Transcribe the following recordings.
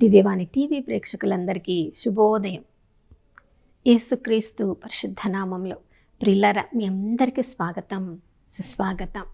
దివ్యవాణి TV ప్రేక్షకులందరికీ శుభోదయం. యేసుక్రీస్తు పరిశుద్ధ నామంలో ప్రియులారా, మీ అందరికీ స్వాగతం, సుస్వాగతం.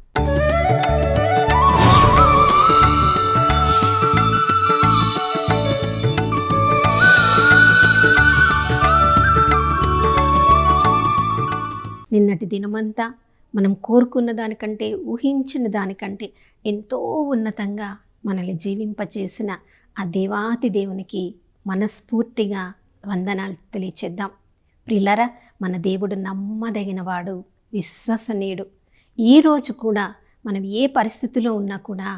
నిన్నటి దినమంతా మనం కోరుకున్న దానికంటే, ఊహించిన దానికంటే ఎంతో ఉన్నతంగా మనల్ని జీవింపచేసిన ఆ దేవాతి దేవునికి మనస్ఫూర్తిగా వందనాలు తెలియచేద్దాం. ప్రియులారా, మన దేవుడు నమ్మదగినవాడు, విశ్వసనీయుడు. ఈరోజు కూడా మనం ఏ పరిస్థితిలో ఉన్నా కూడా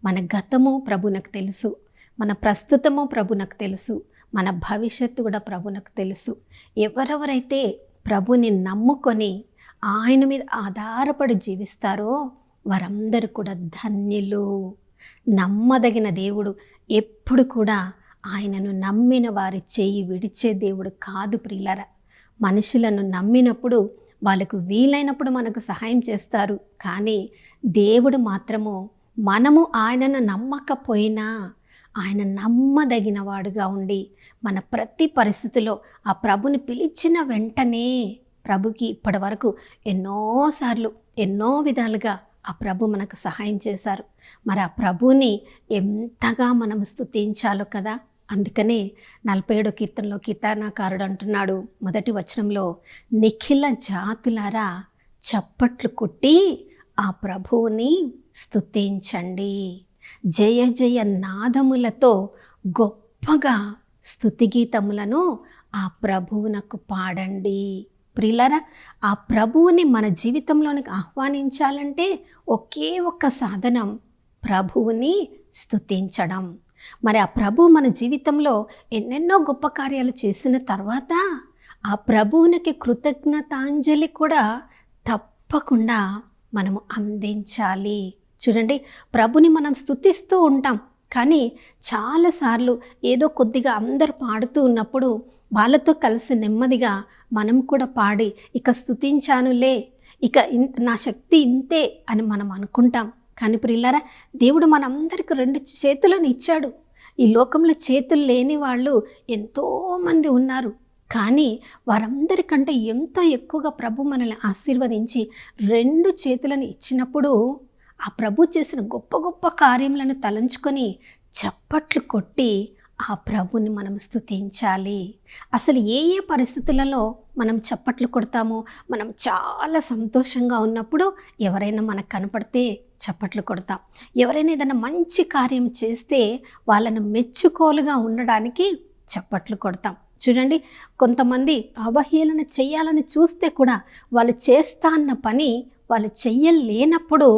మన గతము ప్రభునకు తెలుసు, మన ప్రస్తుతము ప్రభునకు తెలుసు, మన భవిష్యత్తు కూడా ప్రభునకు తెలుసు. ఎవరెవరైతే ప్రభుని నమ్ముకొని ఆయన మీద ఆధారపడి జీవిస్తారో వారందరూ కూడా ధన్యులు. నమ్మదగిన దేవుడు ఎప్పుడు కూడా ఆయనను నమ్మిన వారి చేయి విడిచే దేవుడు కాదు. ప్రియులారా, మనుషులను నమ్మినప్పుడు వాళ్ళకు వీలైనప్పుడు మనకు సహాయం చేస్తారు, కానీ దేవుడు మాత్రము మనము ఆయనను నమ్మకపోయినా ఆయన నమ్మదగిన వాడుగా ఉండి మన ప్రతి పరిస్థితిలో ఆ ప్రభుని పిలిచిన వెంటనే ప్రభుకి ఇప్పటి వరకు ఎన్నోసార్లు ఎన్నో విధాలుగా ఆ ప్రభు మనకు సహాయం చేశారు. మరి ఆ ప్రభుని ఎంతగా మనం స్తుతించాలో కదా. అందుకనే 47వ కీర్తనలో కీర్తనాకారుడు అంటున్నాడు, మొదటి వచనంలో, నిఖిల జాతులారా చప్పట్లు కొట్టి ఆ ప్రభువుని స్తుతించండి, జయ జయ నాదములతో గొప్పగా స్తుతిగీతములను ఆ ప్రభువునకు పాడండి. ప్రియులారా, ఆ ప్రభువుని మన జీవితంలోనికి ఆహ్వానించాలంటే ఒకే ఒక్క సాధనం, ప్రభువుని స్తుతించడం. మరి ఆ ప్రభు మన జీవితంలో ఎన్నెన్నో గొప్ప కార్యాలు చేసిన తర్వాత ఆ ప్రభువునికి కృతజ్ఞతాంజలి కూడా తప్పకుండా మనము అందించాలి. చూడండి, ప్రభుని మనం స్తుతిస్తూ ఉంటాం, కానీ చాలాసార్లు ఏదో కొద్దిగా అందరు పాడుతూ ఉన్నప్పుడు వాళ్ళతో కలిసి నెమ్మదిగా మనం కూడా పాడి, ఇక స్తుతించానులే, ఇక నా శక్తి ఇంతే అని మనం అనుకుంటాం. కానీ ప్రియులారా, దేవుడు మనందరికి 2 చేతులను ఇచ్చాడు. ఈ లోకంలో చేతులు లేని వాళ్ళు ఎంతోమంది ఉన్నారు, కానీ వారందరికంటే ఎంతో ఎక్కువగా ప్రభు మనల్ని ఆశీర్వదించి 2 చేతులను ఇచ్చినప్పుడు ఆ ప్రభు చేసిన గొప్ప గొప్ప కార్యములను తలంచుకొని చప్పట్లు కొట్టి ఆ ప్రభుని మనం స్తుతించాలి. అసలు ఏ ఏ పరిస్థితులలో మనం చప్పట్లు కొడతామో, మనం చాలా సంతోషంగా ఉన్నప్పుడు ఎవరైనా మనకు కనపడితే చప్పట్లు కొడతాం. ఎవరైనా ఏదైనా మంచి కార్యం చేస్తే వాళ్ళను మెచ్చుకోలుగా ఉండడానికి చప్పట్లు కొడతాం. చూడండి, కొంతమంది అవహేళన చేయాలని చూస్తే కూడా వాళ్ళు చేస్తా అన్న పని వాళ్ళు చెయ్యలేనప్పుడు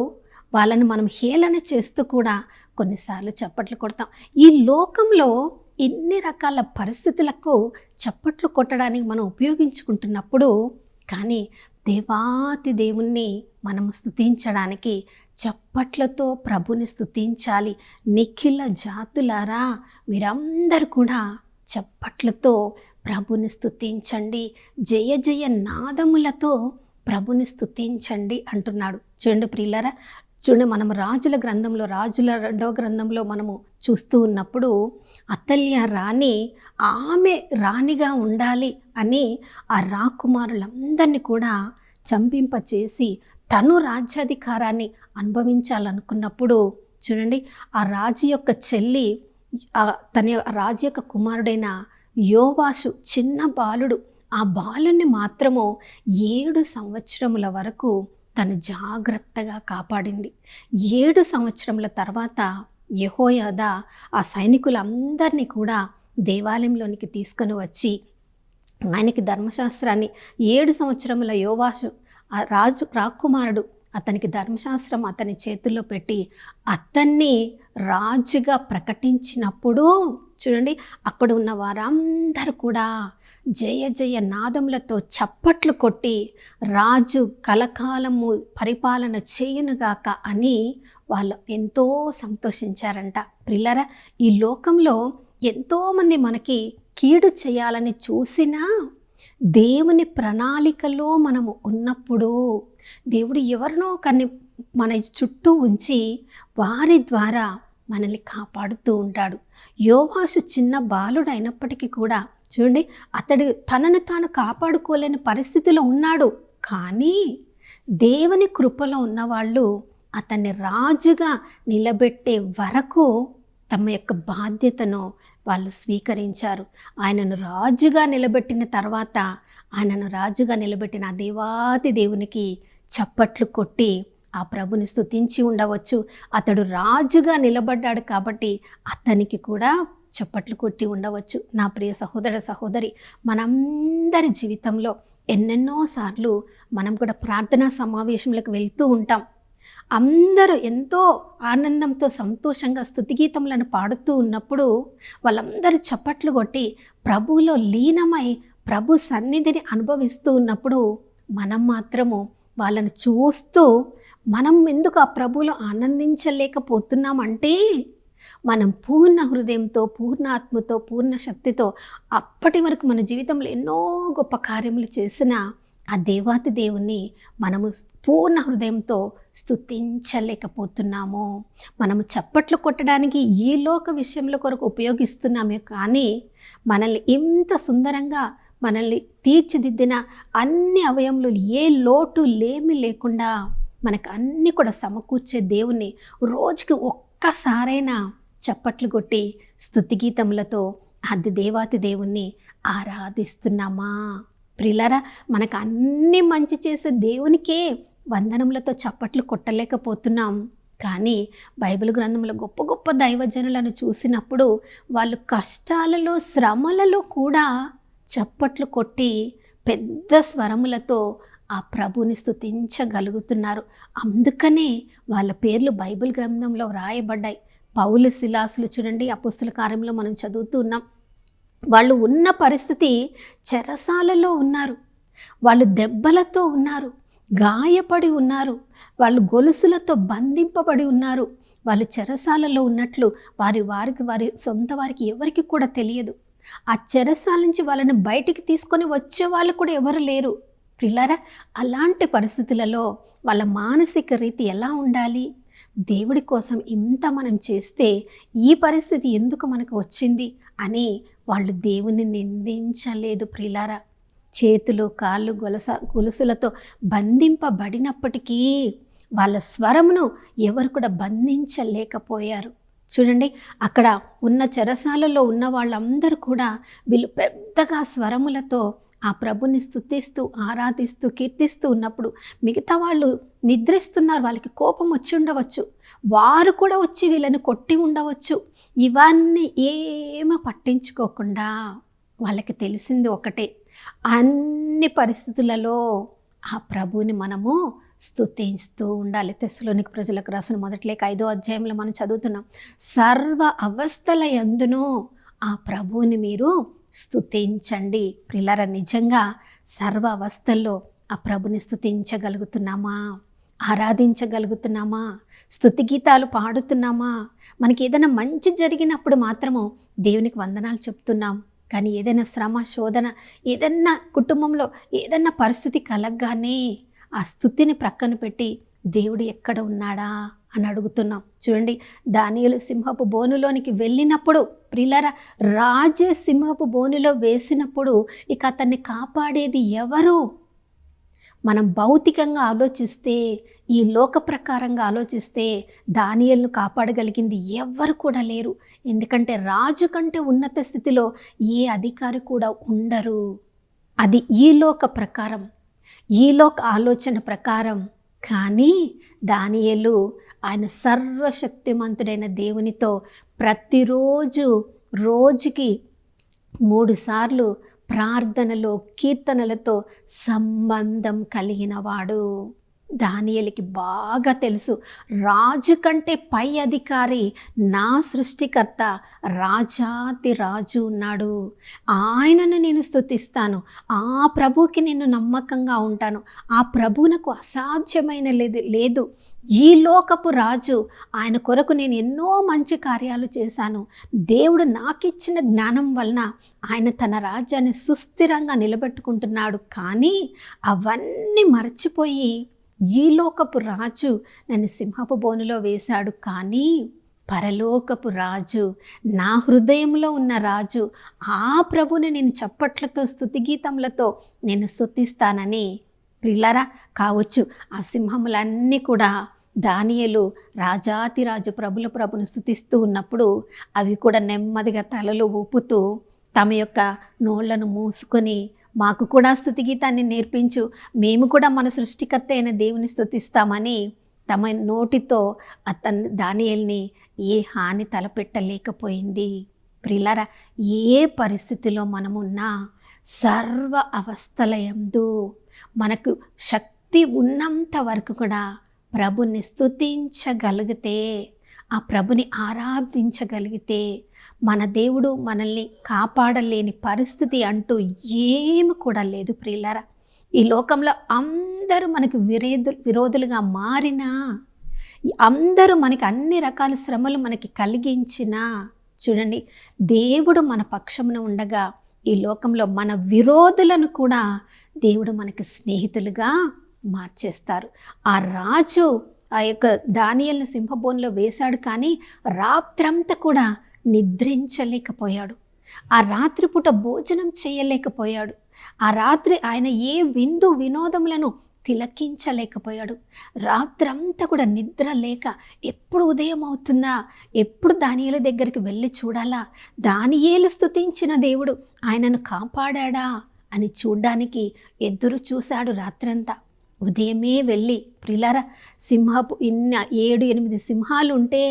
వాళ్ళని మనం హేళన చేస్తూ కూడా కొన్నిసార్లు చప్పట్లు కొడతాం. ఈ లోకంలో ఇన్ని రకాల పరిస్థితులకు చప్పట్లు కొట్టడానికి మనం ఉపయోగించుకుంటున్నప్పుడు, కానీ దేవాతి దేవుణ్ణి మనం స్తుతించడానికి చప్పట్లతో ప్రభుని స్తుతించాలి. నిఖిల జాతులారా మీరందరూ కూడా చప్పట్లతో ప్రభుని స్తుతించండి, జయ జయ నాదములతో ప్రభుని స్తుతించండి అంటున్నాడు. చూడండి ప్రియులారా, చూడండి, మనం రాజుల 2వ గ్రంథంలో మనము చూస్తూ ఉన్నప్పుడు అతల్య రాణి ఆమె రాణిగా ఉండాలి అని ఆ రాకుమారులందరినీ కూడా చంపింపచేసి తను రాజ్యాధికారాన్ని అనుభవించాలనుకున్నప్పుడు, చూడండి, ఆ రాజు యొక్క చెల్లి, తన రాజు యొక్క కుమారుడైన యోవాషు చిన్న బాలుడు, ఆ బాలుని మాత్రము 7 సంవత్సరముల వరకు తను జాగ్రత్తగా కాపాడింది. 7 సంవత్సరముల తర్వాత యెహోయాదా ఆ సైనికులందరినీ కూడా దేవాలయంలోనికి తీసుకొని వచ్చి ఆయనకి ధర్మశాస్త్రాన్ని 7 సంవత్సరముల యోవాషు ఆ రాకుమారుడు అతనికి ధర్మశాస్త్రం అతని చేతుల్లో పెట్టి అతన్ని రాజుగా ప్రకటించినప్పుడు, చూడండి, అక్కడ ఉన్న వారందరూ కూడా జయ జయ నాదములతో చప్పట్లు కొట్టి రాజు కలకాలము పరిపాలన చేయునుగాక అని వాళ్ళు ఎంతో సంతోషించారంట. ప్రియులారా, ఈ లోకంలో ఎంతోమంది మనకి కీడు చేయాలని చూసినా దేవుని ప్రణాళికలో మనము ఉన్నప్పుడు దేవుడు ఎవరినో కానీ మన చుట్టూ ఉంచి వారి ద్వారా మనల్ని కాపాడుతూ ఉంటాడు. యోవాషు చిన్న బాలుడు అయినప్పటికీ కూడా చూడండి, అతడు తనను తాను కాపాడుకోలేని పరిస్థితిలో ఉన్నాడు. కానీ దేవుని కృపలో ఉన్నవాళ్ళు అతన్ని రాజుగా నిలబెట్టే వరకు తమ యొక్క బాధ్యతను వాళ్ళు స్వీకరించారు. ఆయనను రాజుగా నిలబెట్టిన తర్వాత ఆయనను రాజుగా నిలబెట్టిన ఆ దేవాతి దేవునికి చప్పట్లు కొట్టి ఆ ప్రభుని స్తుతించి ఉండవచ్చు. అతడు రాజుగా నిలబడ్డాడు కాబట్టి అతనికి కూడా చప్పట్లు కొట్టి ఉండవచ్చు. నా ప్రియ సహోదర సహోదరి, మనందరి జీవితంలో ఎన్నెన్నోసార్లు మనం కూడా ప్రార్థనా సమావేశంలోకి వెళ్తూ ఉంటాం. అందరూ ఎంతో ఆనందంతో సంతోషంగా స్తుతిగీతములను పాడుతూ ఉన్నప్పుడు వాళ్ళందరూ చప్పట్లు కొట్టి ప్రభువులో లీనమై ప్రభు సన్నిధిని అనుభవిస్తూ ఉన్నప్పుడు మనం మాత్రము వాళ్ళను చూస్తూ మనం ఎందుకు ఆ ప్రభువులో ఆనందించలేకపోతున్నామంటే మనం పూర్ణ హృదయంతో, పూర్ణ ఆత్మతో, పూర్ణ శక్తితో అప్పటి వరకు మన జీవితంలో ఎన్నో గొప్ప కార్యములు చేసిన ఆ దేవాతి దేవుణ్ణి మనము పూర్ణ హృదయంతో స్తుతించలేకపోతున్నాము. మనము చప్పట్లు కొట్టడానికి ఈ లోక విషయంలో కొరకు ఉపయోగిస్తున్నామే, కానీ మనల్ని ఇంత సుందరంగా మనల్ని తీర్చిదిద్దిన అన్ని అవయములు ఏ లోటు లేమి లేకుండా మనకు అన్నీ కూడా సమకూర్చే దేవుణ్ణి రోజుకి ఒక్కసారైనా చప్పట్లు కొట్టి స్తుతిగీతములతో అది దేవాతి దేవుణ్ణి ఆరాధిస్తున్నామా? ప్రియులారా, మనకు అన్ని మంచి చేసే దేవునికే వందనములతో చప్పట్లు కొట్టలేకపోతున్నాం. కానీ బైబిల్ గ్రంథంలో గొప్ప గొప్ప దైవజనులను చూసినప్పుడు వాళ్ళు కష్టాలలో, శ్రమలలో కూడా చప్పట్లు కొట్టి పెద్ద స్వరములతో ఆ ప్రభుని స్తుతించగలుగుతున్నారు. అందుకనే వాళ్ళ పేర్లు బైబిల్ గ్రంథంలో రాయబడ్డాయి. పౌలు, సిలాసులు చూడండి, అపోస్తల కార్యంలో మనం చదువుతూ ఉన్నాం. వాళ్ళు ఉన్న పరిస్థితి చెరసాలలో ఉన్నారు, వాళ్ళు దెబ్బలతో ఉన్నారు, గాయపడి ఉన్నారు, వాళ్ళు గొలుసులతో బంధింపబడి ఉన్నారు. వాళ్ళు చెరసాలలో ఉన్నట్లు వారి సొంత వారికి ఎవరికి కూడా తెలియదు. ఆ చెరసాల నుంచి వాళ్ళని బయటికి తీసుకొని వచ్చే వాళ్ళు కూడా ఎవరు లేరు. ప్రియులారా, అలాంటి పరిస్థితులలో వాళ్ళ మానసిక రీతి ఎలా ఉండాలి? దేవుడి కోసం ఇంత మనం చేస్తే ఈ పరిస్థితి ఎందుకు మనకు వచ్చింది అని వాళ్ళు దేవుని నిందించలేదు. ప్రియులారా, చేతులు, కాళ్ళు గొలుసులతో బంధింపబడినప్పటికీ వాళ్ళ స్వరమును ఎవరు కూడా బంధించలేకపోయారు. చూడండి, అక్కడ ఉన్న చెరసాలలో ఉన్న వాళ్ళందరూ కూడా వీళ్ళు పెద్దగా స్వరములతో ఆ ప్రభుని స్తుతిస్తూ, ఆరాధిస్తూ, కీర్తిస్తూ ఉన్నప్పుడు మిగతా వాళ్ళు నిద్రిస్తున్నారు, వాళ్ళకి కోపం వచ్చి ఉండవచ్చు, వారు కూడా వచ్చి వీళ్ళని కొట్టి ఉండవచ్చు. ఇవన్నీ ఏమీ పట్టించుకోకుండా వాళ్ళకి తెలిసింది ఒకటే, అన్ని పరిస్థితులలో ఆ ప్రభుని మనము స్తుతిస్తూ ఉండాలి. తెస్సలోనిక ప్రజలకు రాసిన మొదటి లేఖ 5వ అధ్యాయంలో మనం చదువుతున్నాం, సర్వ అవస్థల యందును ఆ ప్రభువుని మీరు స్తుతించండి. ప్రియులారా, నిజంగా సర్వ అవస్థల్లో ఆ ప్రభుని స్తుతించగలుగుతున్నామా? ఆరాధించగలుగుతున్నామా? స్తుతి గీతాలు పాడుతున్నామా? మనకి ఏదైనా మంచి జరిగినప్పుడు మాత్రము దేవునికి వందనాలు చెప్తున్నాం. కానీ ఏదైనా శ్రమ, శోధన, ఏదన్నా కుటుంబంలో ఏదన్నా పరిస్థితి కలగగానే ఆ స్తుతిని ప్రక్కన పెట్టి దేవుడు ఎక్కడ ఉన్నాడా అని అడుగుతున్నాం. చూడండి, దానియేలు సింహపు బోనులోనికి వెళ్ళినప్పుడు, ప్రియులారా, రాజే సింహపు బోనులో వేసినప్పుడు ఇక అతన్ని కాపాడేది ఎవరు? మనం భౌతికంగా ఆలోచిస్తే, ఈ లోక ప్రకారంగా ఆలోచిస్తే దానియేలును కాపాడగలిగింది ఎవ్వరు కూడా లేరు. ఎందుకంటే రాజు కంటే ఉన్నత స్థితిలో ఏ అధికారి కూడా ఉండరు. అది ఈ లోక ప్రకారం, ఈ లోక ఆలోచన ప్రకారం. కానీ దానియేలు ఆయన సర్వశక్తిమంతుడైన దేవునితో ప్రతిరోజు రోజుకి 3 సార్లు ప్రార్థనలో, కీర్తనలతో సంబంధం కలిగినవాడు. దానియేలుకి బాగా తెలుసు, రాజు కంటే పై అధికారి నా సృష్టికర్త, రాజాతి రాజు ఉన్నాడు. ఆయనను నేను స్తుతిస్తాను, ఆ ప్రభువుకి నేను నమ్మకంగా ఉంటాను. ఆ ప్రభువునకు అసాధ్యమైన లేదు. ఈ లోకపు రాజు, ఆయన కొరకు నేను ఎన్నో మంచి కార్యాలు చేశాను. దేవుడు నాకిచ్చిన జ్ఞానం వలన ఆయన తన రాజ్యాన్ని సుస్థిరంగా నిలబెట్టుకుంటున్నాడు. కానీ అవన్నీ మర్చిపోయి ఈ లోకపు రాజు నన్ను సింహపు బోనులో వేశాడు, కానీ పరలోకపు రాజు, నా హృదయంలో ఉన్న రాజు, ఆ ప్రభుని నేను చప్పట్లతో స్తుతిగీతములతో నేను స్తుతిస్తానని ప్రియులారా కావచ్చు. ఆ సింహములన్నీ కూడా దానియేలు రాజాతిరాజు ప్రభుల ప్రభును స్తుతిస్తూ ఉన్నప్పుడు అవి కూడా నెమ్మదిగా తలలు ఊపుతూ తమ యొక్క నోళ్లను మూసుకొని, మాకు కూడా స్తుతిగీతాన్ని నేర్పించు, మేము కూడా మన సృష్టికర్త అయిన దేవుని స్తుతిస్తామని తమ నోటితో దానియేలుని ఏ హాని తలపెట్టలేకపోయింది. ప్రియులారా, ఏ పరిస్థితిలో మనమున్నా, సర్వ అవస్థల యందు మనకు శక్తి ఉన్నంత వరకు కూడా ప్రభుని స్తుతించగలిగితే, ఆ ప్రభుని ఆరాధించగలిగితే, మన దేవుడు మనల్ని కాపాడలేని పరిస్థితి అంటూ ఏమి కూడా లేదు. ప్రియులారా, ఈ లోకంలో అందరూ మనకి విరోధులుగా మారినా, అందరూ మనకి అన్ని రకాల శ్రమలు మనకి కలిగించినా, చూడండి, దేవుడు మన పక్షమున ఉండగా ఈ లోకంలో మన విరోధులను కూడా దేవుడు మనకి స్నేహితులుగా మార్చేస్తారు. ఆ రాజు ఆ యొక్క దానియేలును సింహబోన్లో వేశాడు, కానీ రాత్రంతా కూడా నిద్రించలేకపోయాడు. ఆ రాత్రిపూట భోజనం చేయలేకపోయాడు. ఆ రాత్రి ఆయన ఏ విందు వినోదములను తిలకించలేకపోయాడు. రాత్రంతా కూడా నిద్ర లేక ఎప్పుడు ఉదయం అవుతుందా, ఎప్పుడు దానియేలు దగ్గరికి వెళ్ళి చూడాలా, దానియేలు స్తుతించిన దేవుడు ఆయనను కాపాడా అని చూడ్డానికి ఎదురు చూశాడు రాత్రంతా. ఉదయమే వెళ్ళి, ప్రియులారా, సింహపు 7-8 సింహాలు ఉంటే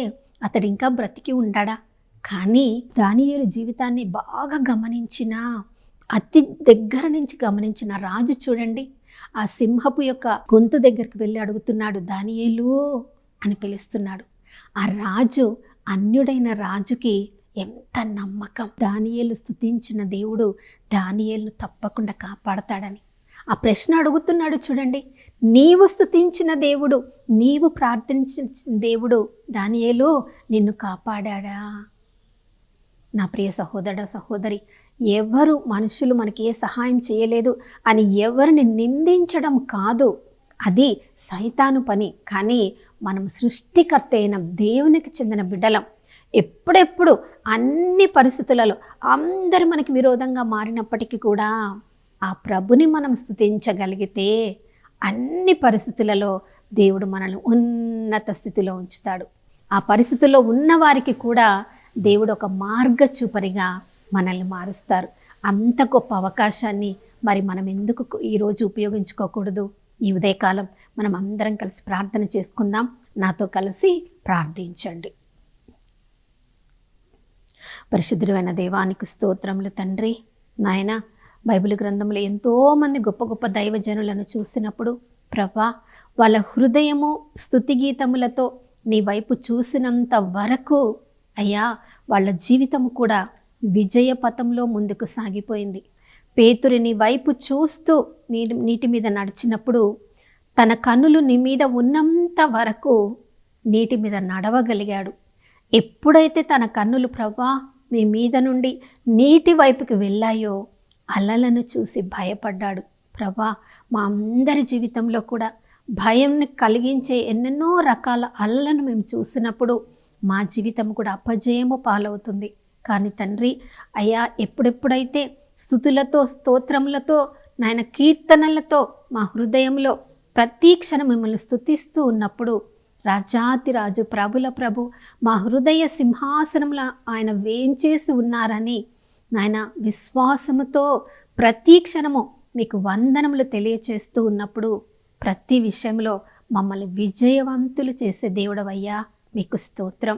అతడు ఇంకా బ్రతికి ఉంటాడా? కానీ దానియేలు జీవితాన్ని బాగా గమనించిన, అతి దగ్గర నుంచి గమనించిన రాజు చూడండి, ఆ సింహపు యొక్క గొంతు దగ్గరికి వెళ్ళి అడుగుతున్నాడు, దానియేలు అని పిలుస్తున్నాడు. ఆ రాజు, అన్యుడైన రాజుకి ఎంత నమ్మకం, దానియేలు స్తుతించిన దేవుడు దానియేలును తప్పకుండా కాపాడతాడని. ఆ ప్రశ్న అడుగుతున్నాడు చూడండి, నీవు స్తుతించిన దేవుడు, నీవు ప్రార్థించిన దేవుడు దానియేలు నిన్ను కాపాడా? నా ప్రియ సహోదర సహోదరి, ఎవరు మనుషులు మనకి ఏ సహాయం చేయలేదు అని ఎవరిని నిందించడం కాదు, అది సైతాను పని. కానీ మనం సృష్టికర్త అయిన దేవునికి చెందిన బిడ్డలం. ఎప్పుడెప్పుడు అన్ని పరిస్థితులలో అందరూ మనకి విరోధంగా మారినప్పటికీ కూడా ఆ ప్రభుని మనం స్తుతించగలిగితే అన్ని పరిస్థితులలో దేవుడు మనల్ని ఉన్నత స్థితిలో ఉంచుతాడు. ఆ పరిస్థితుల్లో ఉన్నవారికి కూడా దేవుడు ఒక మార్గచూపరిగా మనల్ని మారుస్తారు. అంత గొప్ప అవకాశాన్ని మరి మనం ఎందుకు ఈరోజు ఉపయోగించుకోకూడదు? ఈ ఉదయకాలం మనం అందరం కలిసి ప్రార్థన చేసుకుందాం. నాతో కలిసి ప్రార్థించండి. పరిశుద్ధుడైన దేవానికి స్తోత్రములు తండ్రి. నాయన, బైబిల్ గ్రంథంలో ఎంతోమంది గొప్ప గొప్ప దైవజనులను చూసినప్పుడు ప్రభా, వాళ్ళ హృదయము స్తుతిగీతములతో నీ వైపు చూసినంత వరకు అయ్యా, వాళ్ళ జీవితము కూడా విజయ పథంలో ముందుకు సాగిపోయింది. పేతురు నీ వైపు చూస్తూ నీటి మీద నడిచినప్పుడు తన కన్నులు నీ మీద ఉన్నంత వరకు నీటి మీద నడవగలిగాడు. ఎప్పుడైతే తన కన్నులు ప్రభా మీ మీద నుండి నీటి వైపుకి వెళ్ళాయో అలలను చూసి భయపడ్డాడు. ప్రభా, మా అందరి జీవితంలో కూడా భయంని కలిగించే ఎన్నెన్నో రకాల అలలను మేము చూసినప్పుడు మా జీవితం కూడా అపజయము పాలవుతుంది. కానీ తండ్రి అయ్యా, ఎప్పుడెప్పుడైతే స్తుతులతో స్తోత్రములతో నాయన కీర్తనలతో మా హృదయంలో ప్రతి క్షణం మిమ్మల్ని స్తుతిస్తూ ఉన్నప్పుడు రాజాతిరాజు ప్రభుల ప్రభు మా హృదయ సింహాసనంలో ఆయన వేంచేసి ఉన్నారని నాయన విశ్వాసముతో ప్రతి క్షణము మీకు వందనములు తెలియచేస్తూ ఉన్నప్పుడు ప్రతి విషయంలో మమ్మల్ని విజయవంతులు చేసే దేవుడవయ్యా, మీకు స్తోత్రం.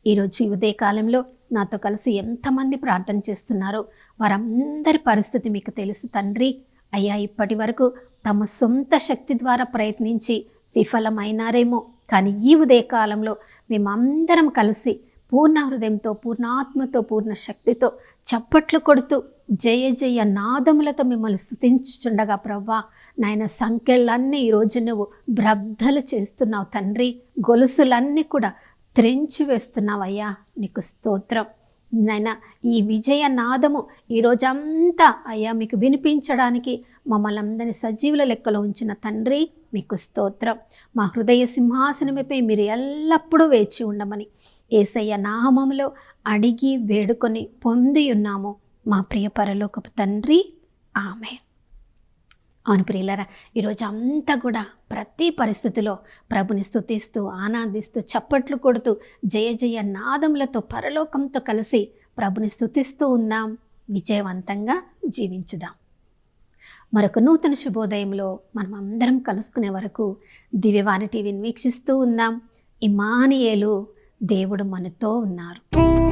ఈరోజు ఈ ఉదయకాలంలో నాతో కలిసి ఎంతమంది ప్రార్థన చేస్తున్నారో వారందరి పరిస్థితి మీకు తెలుసు తండ్రి. అయ్యా, ఇప్పటి వరకు తమ సొంత శక్తి ద్వారా ప్రయత్నించి విఫలమైనారేమో, కానీ ఈ ఉదయకాలంలో మేమందరం కలిసి పూర్ణ హృదయంతో, పూర్ణాత్మతో, పూర్ణ శక్తితో చప్పట్లు కొడుతూ జయ జయ నాదములతో మిమ్మల్ని స్తుతించుచుండగా ప్రభా, నాయన సంఖ్యలన్నీ ఈరోజు నువ్వు బ్రద్దలు చేస్తున్నావు తండ్రి. గొలుసులన్నీ కూడా త్రెంచి వేస్తున్నావయ్యా, నీకు స్తోత్రం. నాయన ఈ విజయ నాదము ఈరోజంతా అయ్యా మీకు వినిపించడానికి మమ్మల్ని అందరినీ సజీవుల లెక్కలో ఉంచిన తండ్రి, మీకు స్తోత్రం. మా హృదయ సింహాసనమిపై మీరు ఎల్లప్పుడూ వేచి ఉండమని యేసయ్య నామములో అడిగి వేడుకొని పొంది ఉన్నాము మా ప్రియ పరలోకపు తండ్రి. ఆమేన్. అవును ప్రియులారా, ఈరోజు అంతా కూడా ప్రతి పరిస్థితిలో ప్రభుని స్తుతిస్తూ ఆనందిస్తూ చప్పట్లు కొడుతూ జయ జయ నాదములతో పరలోకంతో కలిసి ప్రభుని స్తుతిస్తూ ఉందాం. విజయవంతంగా జీవించుదాం. మరొక నూతన శుభోదయంలో మనం అందరం కలుసుకునే వరకు దివ్యవాణి టీవీని వీక్షిస్తూ ఉందాం. ఇమ్మానుయేలు, దేవుడు మనతో ఉన్నారు.